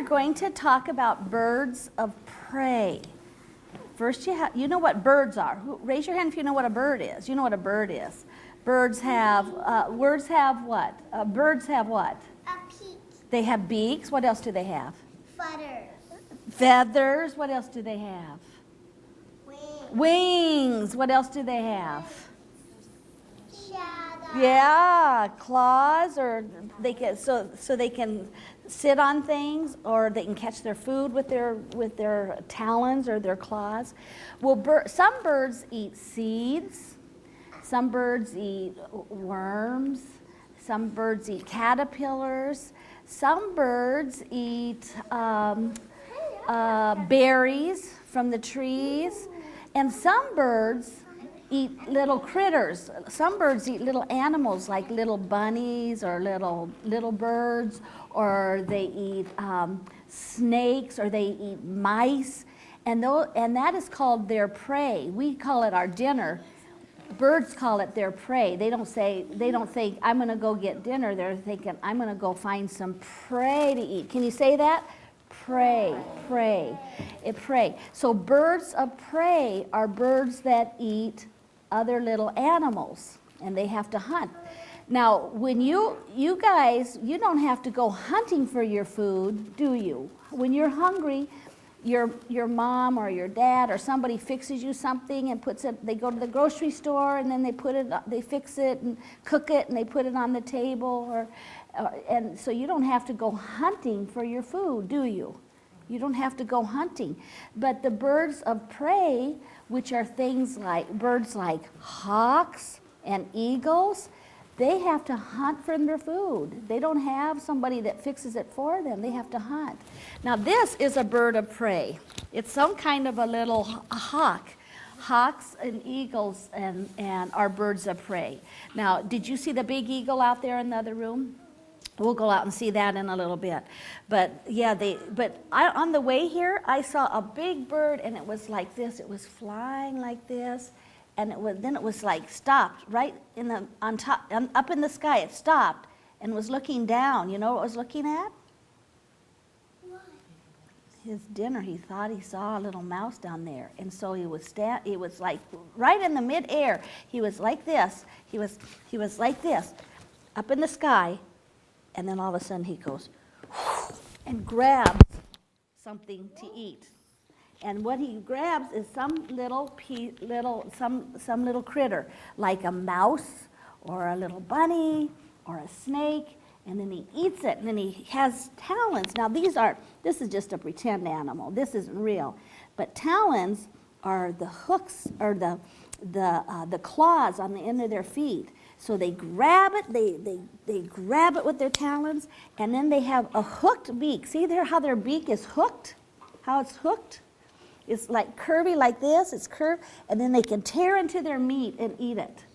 going to talk about birds of prey. First, you know what birds are. Raise your hand if you know what a bird is. You know what a bird is. Birds have, words have what? Birds have what? A beak. They have beaks. What else do they have? Feathers. Feathers. What else do they have? Wings. Wings. What else do they have? Shadow. Yeah, claws, or they can so they can sit on things, or they can catch their food with their talons or their claws. Well, some birds eat seeds. Some birds eat worms. Some birds eat caterpillars. Some birds eat berries from the trees, and some birds eat little critters. Some birds eat little animals like little bunnies or little birds, or they eat snakes, or they eat mice, and that is called their prey. We call it our dinner. Birds call it their prey. They don't think I'm going to go get dinner. They're thinking I'm going to go find some prey to eat. Can you say that? Prey. Prey. So birds of prey are birds that eat other little animals, and they have to hunt. Now, when you guys, you don't have to go hunting for your food, do you? When you're hungry, your mom or your dad or somebody fixes you something and puts it. They go to the grocery store and then they fix it and cook it and they put it on the table, and so you don't have to go hunting for your food, do you? You don't have to go hunting. But the birds of prey, which are birds like hawks and eagles, they have to hunt for their food. They don't have somebody that fixes it for them. They have to hunt. Now this is a bird of prey. It's some kind of a little hawk. Hawks and eagles and are birds of prey. Now, did you see the big eagle out there in the other room? We'll go out and see that in a little bit. But yeah, on the way here, I saw a big bird, and it was like this. It was flying like this, and then it was like stopped right on top, up in the sky. It stopped and was looking down. You know what it was looking at? What? His dinner. He thought he saw a little mouse down there, and so he was like right in the midair. He was like this. He was like this, up in the sky. And then all of a sudden he goes and grabs something to eat. And what he grabs is some little critter, like a mouse or a little bunny or a snake, and then he eats it, and then he has talons. Now this is just a pretend animal. This isn't real. But talons are the hooks or the claws on the end of their feet. So they grab it, they grab it with their talons, and then they have a hooked beak. See there how their beak is hooked? How it's hooked? It's like curvy like this, it's curved, and then they can tear into their meat and eat it.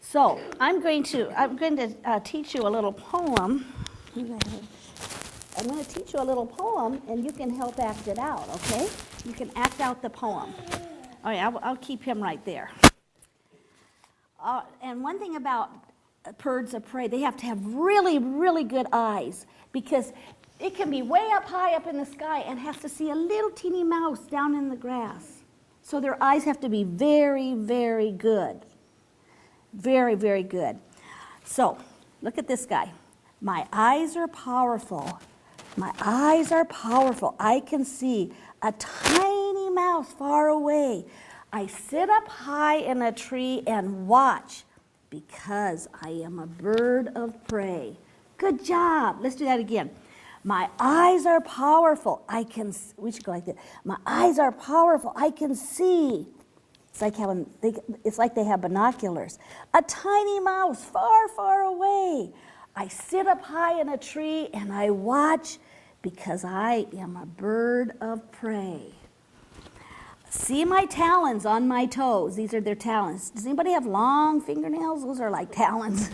So I'm going to teach you a little poem. I'm going to teach you a little poem, and you can help act it out, okay? You can act out the poem. All right, I'll keep him right there. And one thing about birds of prey, they have to have really, really good eyes, because it can be way up high up in the sky and has to see a little teeny mouse down in the grass. So their eyes have to be very, very good. Very, very good. So look at this guy. My eyes are powerful. My eyes are powerful. I can see a tiny mouse far away. I sit up high in a tree and watch, because I am a bird of prey. Good job. Let's do that again. My eyes are powerful. We should go like this. My eyes are powerful. I can see. It's like they have binoculars. A tiny mouse far, far away. I sit up high in a tree and I watch, because I am a bird of prey. See my talons on my toes. These are their talons. Does anybody have long fingernails? Those are like talons.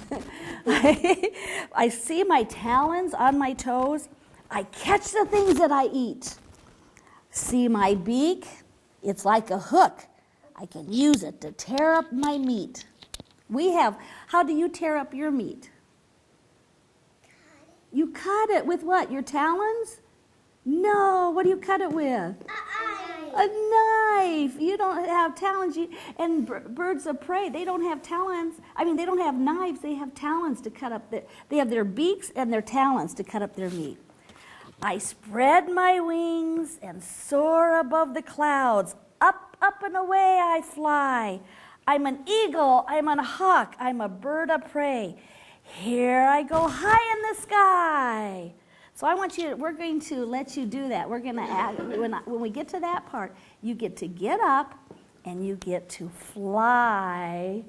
I see my talons on my toes. I catch the things that I eat. See my beak? It's like a hook. I can use it to tear up my meat. How do you tear up your meat? You cut it with what? Your talons? No, what do you cut it with? A knife. You don't have talons. And birds of prey, they don't have talons. I mean, they don't have knives. They have talons to cut up. They have their beaks and their talons to cut up their meat. I spread my wings and soar above the clouds. Up, up and away I fly. I'm an eagle. I'm a hawk. I'm a bird of prey. Here I go high in the sky. So we're going to let you do that. We're going to add, when we get to that part, you get to get up and you get to fly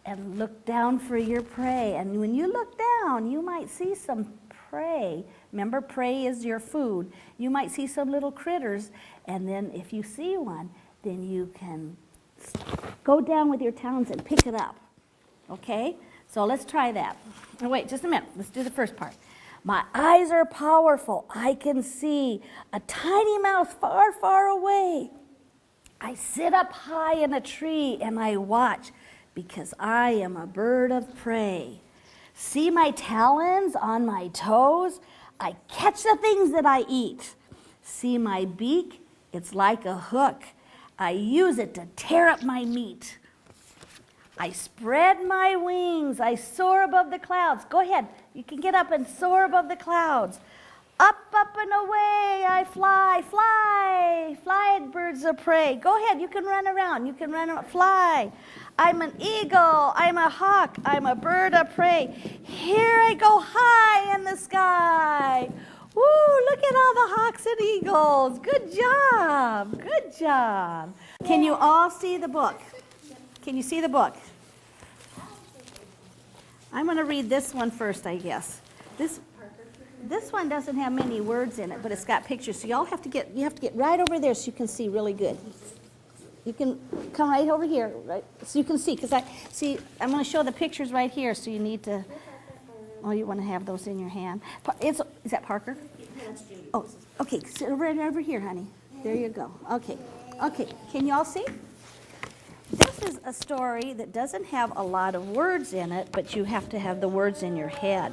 and look down for your prey. And when you look down, you might see some prey. Remember, prey is your food. You might see some little critters, and then if you see one, then you can go down with your talons and pick it up. Okay? So let's try that. Oh, wait, just a minute. Let's do the first part. My eyes are powerful. I can see a tiny mouse far, far away. I sit up high in a tree and I watch because I am a bird of prey. See my talons on my toes? I catch the things that I eat. See my beak? It's like a hook. I use it to tear up my meat. I spread my wings. I soar above the clouds. Go ahead. You can get up and soar above the clouds. Up, up and away I fly. Fly. Fly, birds of prey. Go ahead. You can run around. You can run around. Fly. I'm an eagle. I'm a hawk. I'm a bird of prey. Here I go high in the sky. Woo, look at all the hawks and eagles. Good job. Good job. Can you all see the book? Can you see the book? I'm going to read this one first, I guess. This one doesn't have many words in it, but it's got pictures. So you have to get right over there so you can see really good. You can come right over here, right? So you can see, because I'm going to show the pictures right here, so you need to, you want to have those in your hand. Is that Parker? Oh, okay, sit right over here, honey. There you go. Okay, can you all see? This is a story that doesn't have a lot of words in it, but you have to have the words in your head.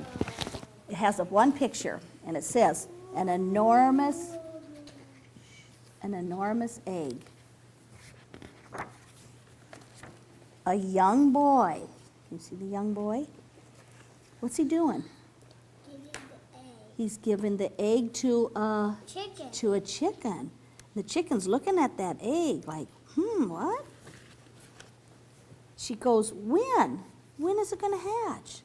It has one picture, and it says, an enormous egg. A young boy. Can you see the young boy? What's he doing? Giving the egg. He's giving the egg to a chicken. The chicken's looking at that egg like, what? She goes, when? When is it going to hatch?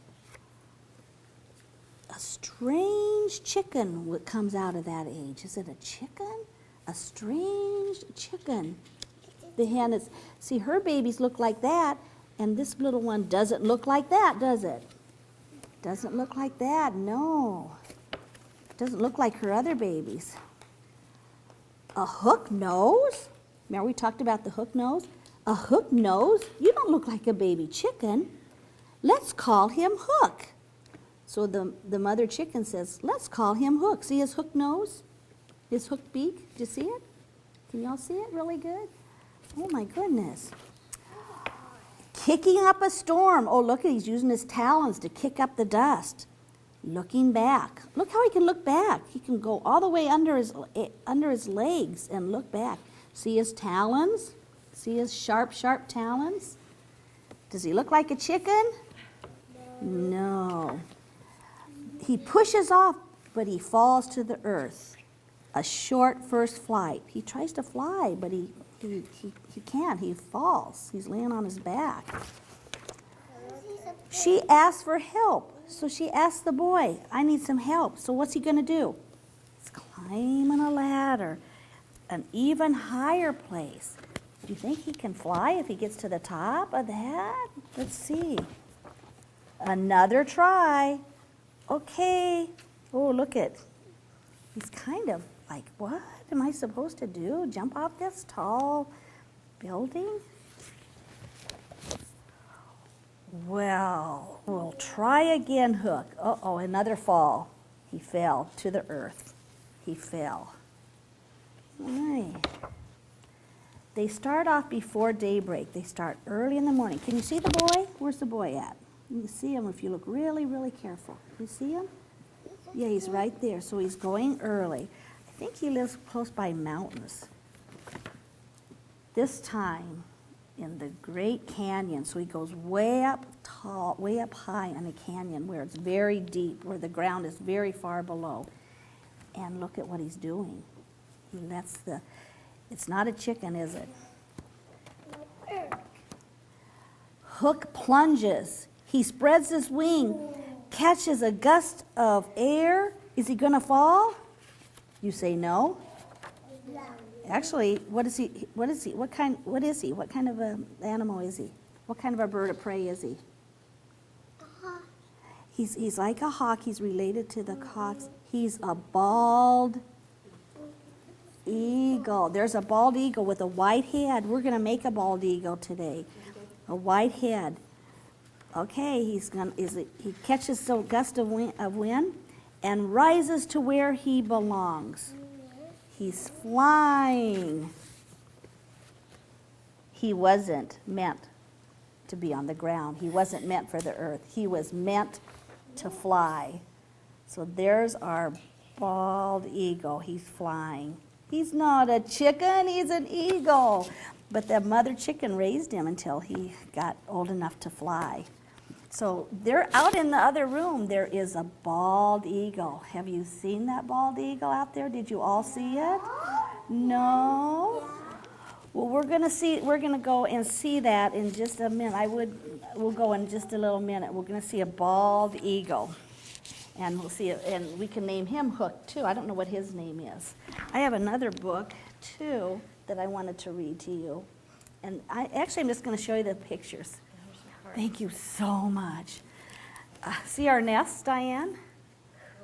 A strange chicken comes out of that egg. Is it a chicken? A strange chicken. The hen is, see, her babies look like that, and this little one doesn't look like that, does it? Doesn't look like that, no. Doesn't look like her other babies. A hook nose? Remember we talked about the hook nose? A hook nose? You don't look like a baby chicken. Let's call him Hook. So the mother chicken says, let's call him Hook. See his hook nose? His hook beak? Do you see it? Can y'all see it really good? Oh my goodness. Kicking up a storm. Oh, look, he's using his talons to kick up the dust. Looking back. Look how he can look back. He can go all the way under his legs and look back. See his talons? See his sharp, sharp talons? Does he look like a chicken? No. He pushes off, but he falls to the earth. A short first flight. He tries to fly, but he can't. He falls. He's laying on his back. She asks for help. So she asks the boy, I need some help. So what's he going to do? He's climbing a ladder, an even higher place. Do you think he can fly if he gets to the top of that? Let's see. Another try. Okay. Oh, look at. He's kind of like, what am I supposed to do? Jump off this tall building? Well, we'll try again, Hook. Uh-oh, another fall. He fell to the earth. He fell. Right. They start off before daybreak. They start early in the morning. Can you see the boy? Where's the boy at? You can see him if you look really, really careful. You see him? Yeah, he's right there. So he's going early. think he lives close by mountains. This time in the Great Canyon, so he goes way up tall, way up high in a canyon where it's very deep, where the ground is very far below. And look at what he's doing. He lets it's not a chicken, is it? Hook plunges. He spreads his wing, catches a gust of air. Is he going to fall? You say no. Actually, what is he? What is he? What is he? What kind of an animal is he? What kind of a bird of prey is he? He's like a hawk. He's related to the cocks. He's a bald eagle. There's a bald eagle with a white head. We're going to make a bald eagle today. A white head. Okay, he catches a gust of wind and rises to where he belongs. He's flying. He wasn't meant to be on the ground. He wasn't meant for the earth. He was meant to fly. So there's our bald eagle. He's flying. He's not a chicken, he's an eagle. But the mother chicken raised him until he got old enough to fly. So they're out in the other room. There is a bald eagle. Have you seen that bald eagle out there? Did you all see it? No? Well, we're going to go and see that in just a minute. We'll go in just a little minute. We're going to see a bald eagle. And we'll see it, and we can name him Hook too. I don't know what his name is. I have another book too that I wanted to read to you. And I'm just going to show you the pictures. Thank you so much. See our nests, Diane?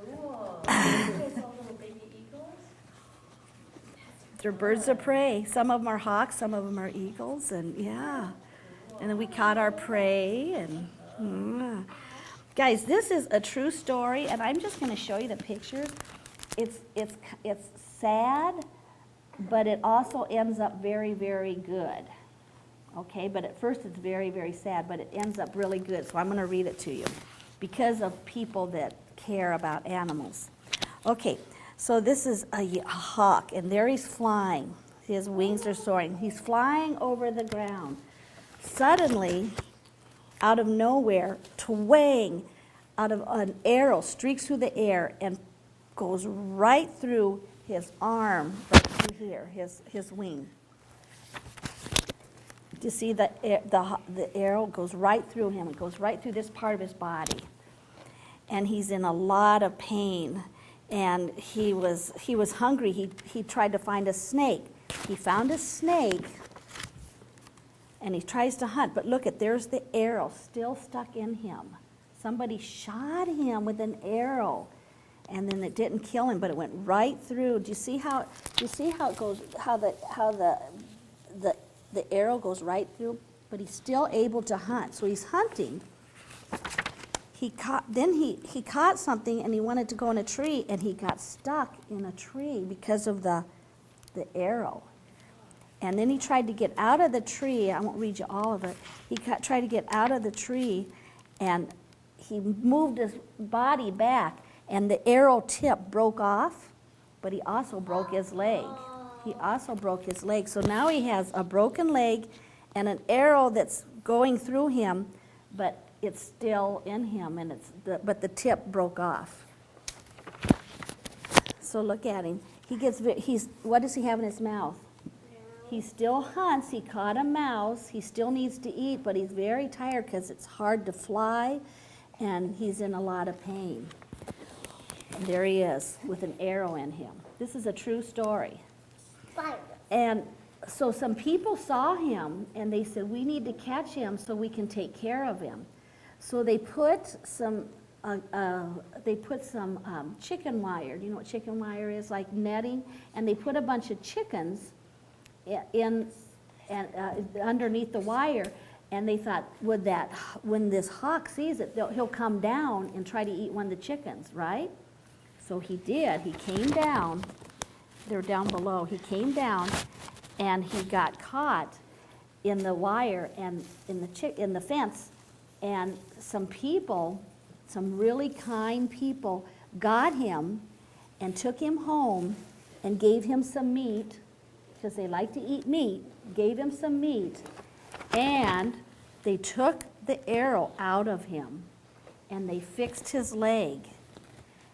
Cool. Little baby eagles? They're birds of prey. Some of them are hawks, some of them are eagles, and yeah. And then we caught our prey, and guys, this is a true story, and I'm just going to show you the pictures. It's sad, but it also ends up very, very good. Okay, but at first it's very, very sad, but it ends up really good. So I'm going to read it to you because of people that care about animals. Okay, so this is a hawk, and there he's flying. His wings are soaring. He's flying over the ground. Suddenly, out of nowhere, twang, out of an arrow streaks through the air and goes right through his arm, right through here, his wing. You see the arrow goes right through him. It goes right through this part of his body. And he's in a lot of pain. And he was hungry. He tried to find a snake. He found a snake, and he tries to hunt. But look, there's the arrow still stuck in him. Somebody shot him with an arrow, and then it didn't kill him, but it went right through. Do you see how it goes? How the arrow goes right through, but he's still able to hunt. So he's hunting. He caught something, and he wanted to go in a tree, and he got stuck in a tree because of the arrow. And then he tried to get out of the tree. I won't read you all of it. He tried to get out of the tree, and he moved his body back, and the arrow tip broke off, but he also broke his leg. So now he has a broken leg and an arrow that's going through him, but it's still in him, and but the tip broke off. So look at him. What does he have in his mouth? He still hunts. He caught a mouse. He still needs to eat, but he's very tired because it's hard to fly, and he's in a lot of pain. And there he is with an arrow in him. This is a true story. And so some people saw him, and they said, we need to catch him so we can take care of him. So they put some chicken wire. Do you know what chicken wire is? Like netting. And they put a bunch of chickens in and underneath the wire. And they thought, when this hawk sees it, he'll come down and try to eat one of the chickens, right? So he did. He came down. They're down below. He came down, and he got caught in the wire and in the fence. And some really kind people, got him and took him home and gave him some meat, because they like to eat meat, gave him some meat, and they took the arrow out of him, and they fixed his leg.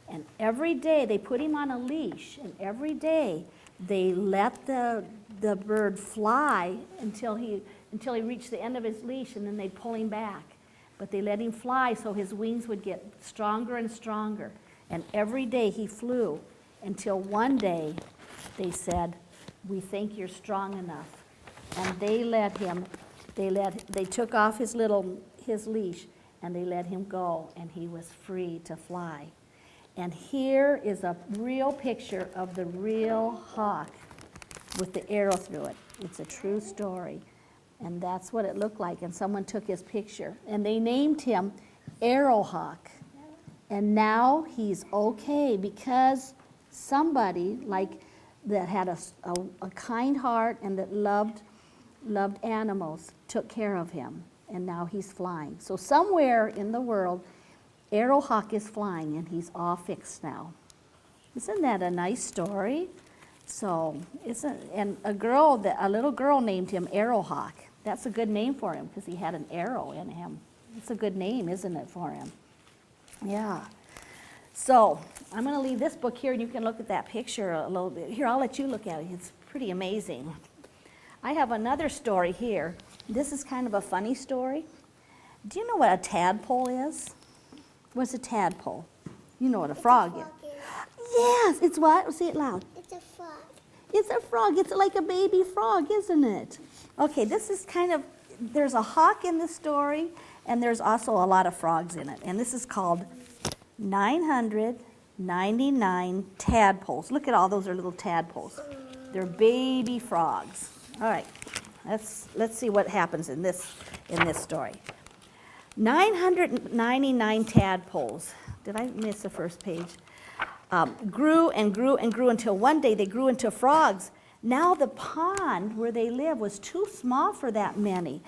And every day they put him on a leash, and every day they let the bird fly until he reached the end of his leash, and then they'd pull him back. But they let him fly so his wings would get stronger and stronger. And every day he flew until one day they said, "We think you're strong enough." And they took off his leash, and they let him go, and he was free to fly. And here is a real picture of the real hawk with the arrow through it. It's a true story. And that's what it looked like. And someone took his picture. And they named him Arrowhawk. And now he's okay because somebody that had a kind heart and that loved animals took care of him. And now he's flying. So somewhere in the world, Arrowhawk is flying, and he's all fixed now. Isn't that a nice story? So, and a little girl named him Arrowhawk. That's a good name for him because he had an arrow in him. It's a good name, isn't it, for him? Yeah. So, I'm going to leave this book here, and you can look at that picture a little bit. Here, I'll let you look at it. It's pretty amazing. I have another story here. This is kind of a funny story. Do you know what a tadpole is? What's a tadpole? You know what a frog is. Yes, it's what? Say it loud. It's a frog. It's a frog. It's like a baby frog, isn't it? Okay, this is there's a hawk in the story, and there's also a lot of frogs in it. And this is called 999 Tadpoles. Look at all those are little tadpoles. They're baby frogs. All right, let's see what happens in this story. 999 tadpoles. Did I miss the first page? Grew and grew and grew until one day they grew into frogs. Now the pond where they live was too small for that many.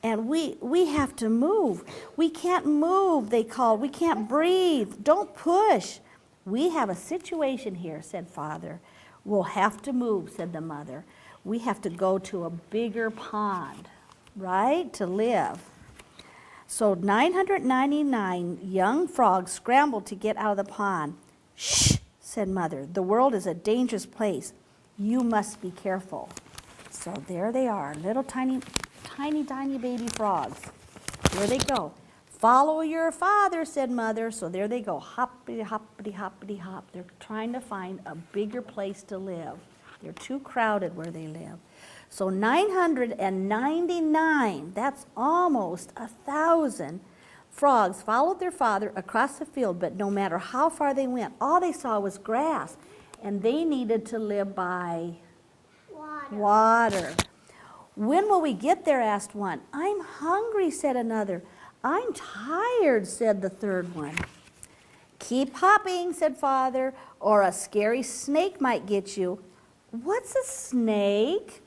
And we have to move. We can't move, they called. We can't breathe. Don't push. We have a situation here, said Father. We'll have to move, said the mother. We have to go to a bigger pond, right, to live. So 999 young frogs scrambled to get out of the pond. Shh, said Mother. The world is a dangerous place. You must be careful. So there they are, little tiny baby frogs. There they go. Follow your father, said Mother. So there they go, hoppity, hoppity, hoppity, hop. They're trying to find a bigger place to live. They're too crowded where they live. So 999, that's almost 1,000 frogs followed their father across the field, but no matter how far they went, all they saw was grass, and they needed to live by water. When will we get there, asked one. I'm hungry, said another. I'm tired, said the third one. Keep hopping, said Father, or a scary snake might get you. What's a snake?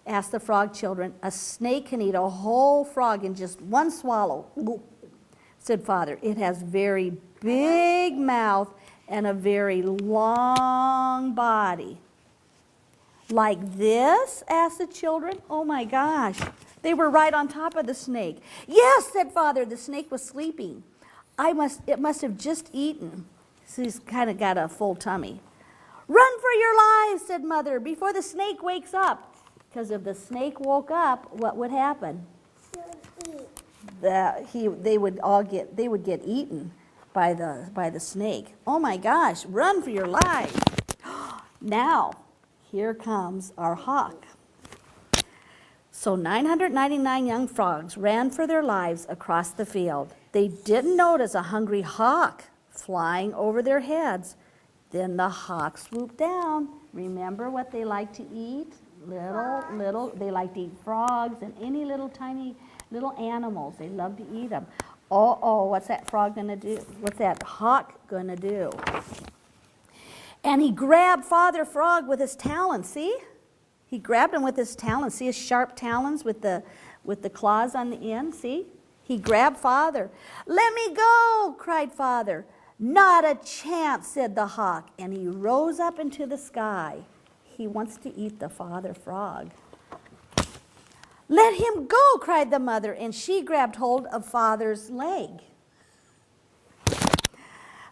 Asked the frog children. A snake can eat a whole frog in just one swallow, said Father. It has very big mouth and a very long body. Like this? Asked the children. Oh my gosh. They were right on top of the snake. Yes, said Father. The snake was sleeping. It must have just eaten. So he's kind of got a full tummy. Run for your lives, said Mother, before the snake wakes up. Because if the snake woke up, what would happen? They would get eaten by the snake. Oh my gosh, run for your lives. Now, here comes our hawk. So 999 young frogs ran for their lives across the field. They didn't notice a hungry hawk flying over their heads. Then the hawk swooped down. Remember what they like to eat? They like to eat frogs and any little tiny little animals. They love to eat them. Oh, what's that frog going to do? What's that hawk going to do? And he grabbed Father Frog with his talons, see? He grabbed him with his talons. See his sharp talons with the claws on the end, see? He grabbed Father. Let me go, cried Father. Not a chance, said the hawk, and he rose up into the sky. He wants to eat the father frog. Let him go, cried the mother, and she grabbed hold of father's leg.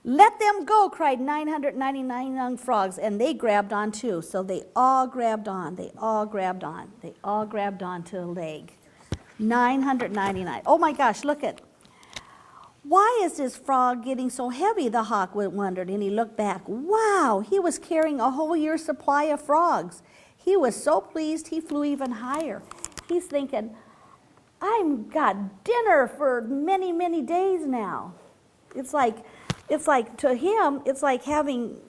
Let them go, cried 999 young frogs, and they grabbed on too. So they all grabbed on, they all grabbed on, they all grabbed on to a leg. 999. Oh my gosh, look at. Why is this frog getting so heavy, the hawk wondered, and he looked back. Wow, he was carrying a whole year's supply of frogs. He was so pleased he flew even higher. He's thinking, I've got dinner for many, many days now. It's like to him, it's like having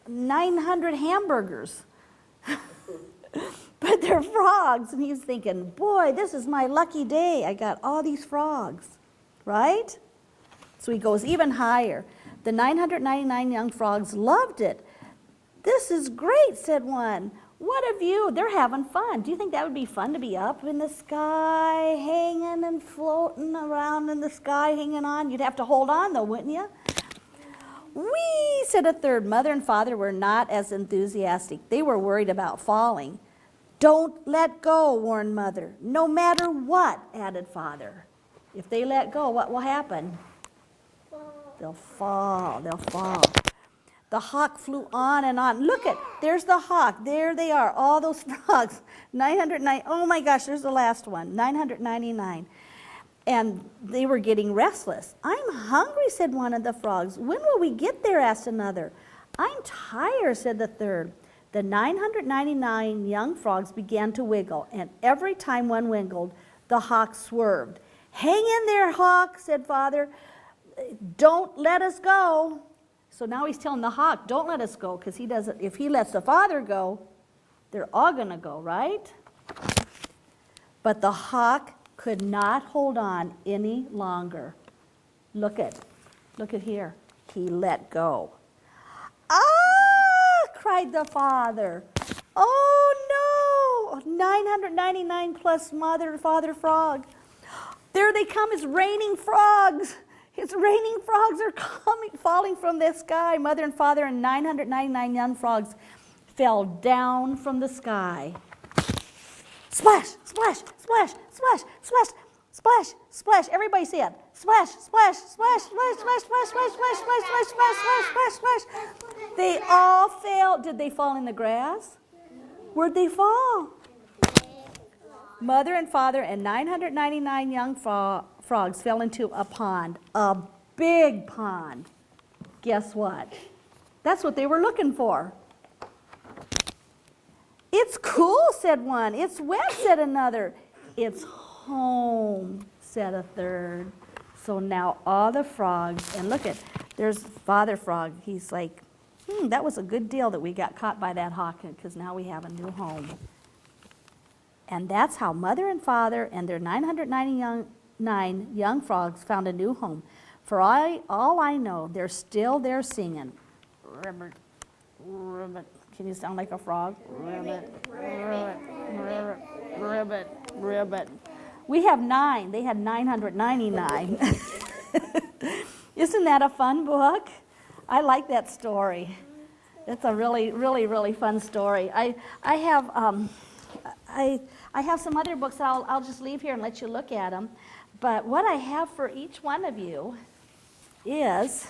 900 hamburgers. But they're frogs, and he's thinking, boy, this is my lucky day. I got all these frogs, right? So he goes even higher. The 999 young frogs loved it. This is great, said one. What of you? They're having fun. Do you think that would be fun to be up in the sky, hanging and floating around in the sky, hanging on? You'd have to hold on, though, wouldn't you? Whee, said a third. Mother and father were not as enthusiastic. They were worried about falling. Don't let go, warned mother. No matter what, added father. If they let go, what will happen? They'll fall, they'll fall. The hawk flew on and on. Look at, there's the hawk. There they are, all those frogs. 909, oh my gosh, there's the last one, 999. And they were getting restless. I'm hungry, said one of the frogs. When will we get there, asked another. I'm tired, said the third. The 999 young frogs began to wiggle, and every time one wiggled, the hawk swerved. Hang in there, hawk, said father. Don't let us go. So now he's telling the hawk, don't let us go, because he doesn't. If he lets the father go, they're all going to go, right? But the hawk could not hold on any longer. Look at here. He let go. Ah, cried the father. Oh no, 999 plus mother and father frog. There they come, it's raining frogs. It's raining frogs are falling from the sky. Mother and father and 999 young frogs fell down from the sky. Splash, splash, splash, splash, splash, splash, splash. Everybody say it. Splash, splash, splash, splash, splash, splash, splash, splash, splash, splash, splash, splash, splash, splash. They all fell. Did they fall in the grass? Where'd they fall? Mother and father and 999 young frogs fell into a pond, a big pond. Guess what? That's what they were looking for. It's cool, said one. It's wet, said another. It's home, said a third. So now all the frogs, and look at, there's Father Frog. He's like, that was a good deal that we got caught by that hawk, because now we have a new home. And that's how Mother and Father and their 999 young frogs found a new home. For all I know, they're still there singing. Ribbit, ribbit. Can you sound like a frog? Ribbit, ribbit, ribbit, ribbit, ribbit. We have 9. They had 999. Isn't that a fun book? I like that story. It's a really, really, really fun story. I have some other books that I'll just leave here and let you look at them. But what I have for each one of you is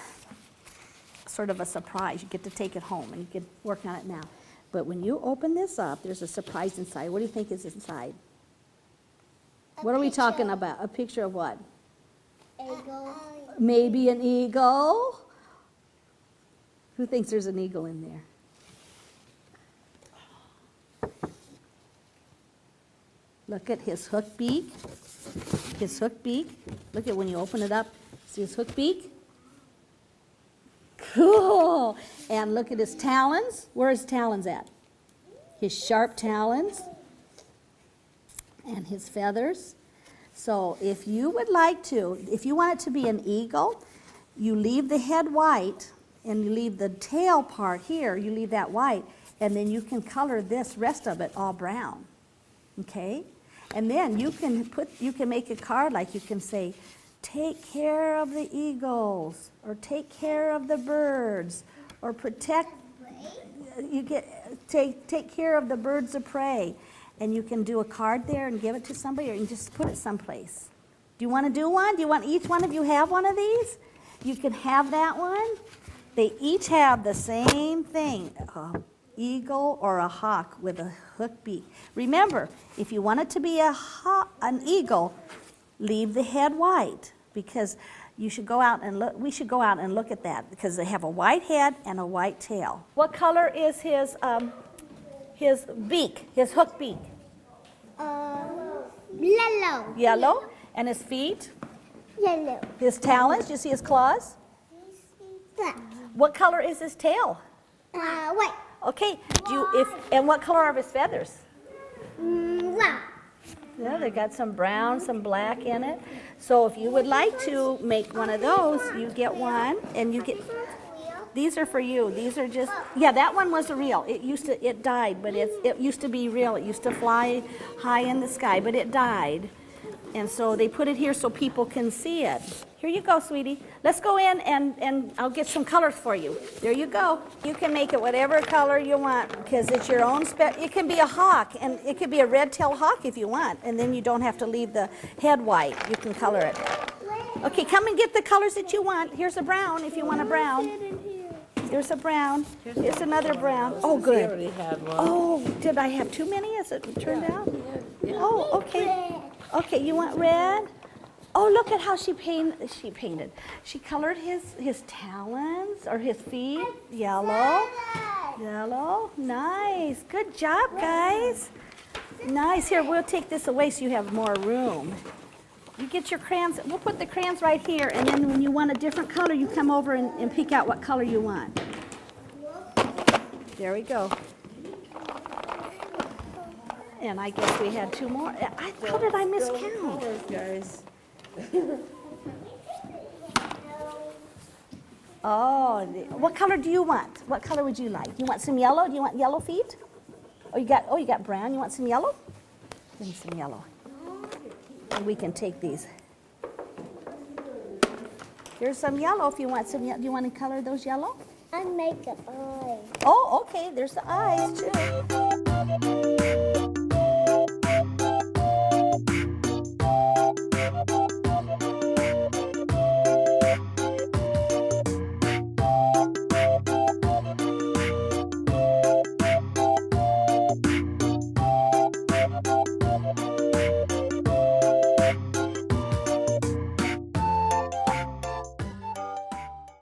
sort of a surprise. You get to take it home and you can work on it now. But when you open this up, there's a surprise inside. What do you think is inside? What are we talking about? A picture of what? Eagle. Maybe an eagle. Who thinks there's an eagle in there? Look at his hook beak. His hook beak. Look at when you open it up. See his hook beak? Cool. And look at his talons. Where are his talons at? His sharp talons. And his feathers. So if you would like to, if you want it to be an eagle, you leave the head white and you leave the tail part here, you leave that white, and then you can color this rest of it all brown. Okay? And then you can make a card, like you can say, take care of the eagles, or take care of the birds, or protect, take care of the birds of prey. And you can do a card there and give it to somebody, or you can just put it someplace. Do you want to do one? Do you want each one of you have one of these? You can have that one. They each have the same thing, an eagle or a hawk with a hooked beak. Remember, if you want it to be an eagle, leave the head white, because you should go out and look. We should go out and look at that, because they have a white head and a white tail. What color is his beak, his hooked beak? Yellow. Yellow. And his feet? Yellow. His talons, do you see his claws? Black. What color is his tail? White. Okay, and what color are his feathers? Brown. Yeah, they got some brown, some black in it. So if you would like to make one of those, you get one, and you get, these are for you. These are just, yeah, that one was a real. It died, but it used to be real. It used to fly high in the sky, but it died. And so they put it here so people can see it. Here you go, sweetie. Let's go in and I'll get some colors for you. There you go. You can make it whatever color you want, because it's your own it can be a hawk, and it could be a red-tailed hawk if you want, and then you don't have to leave the head white. You can color it. Okay, come and get the colors that you want. Here's a brown if you want a brown. Here's a brown. Here's another brown. Oh, good. Oh, did I have too many as it turned out? Oh, okay. Okay, you want red? Oh, look at how she painted. She colored his talons or his feet yellow. Yellow. Nice. Good job, guys. Nice. Here, we'll take this away so you have more room. You get your crayons. We'll put the crayons right here, and then when you want a different color, you come over and pick out what color you want. There we go. And I guess we had two more. How did I miscount? Guys. Oh, what color do you want? What color would you like? You want some yellow? Do you want yellow feet? Oh, you got brown. You want some yellow? Give me some yellow. And we can take these. Here's some yellow if you want some. Do you want to color those yellow? I make an eye. Oh, okay. There's the eyes too.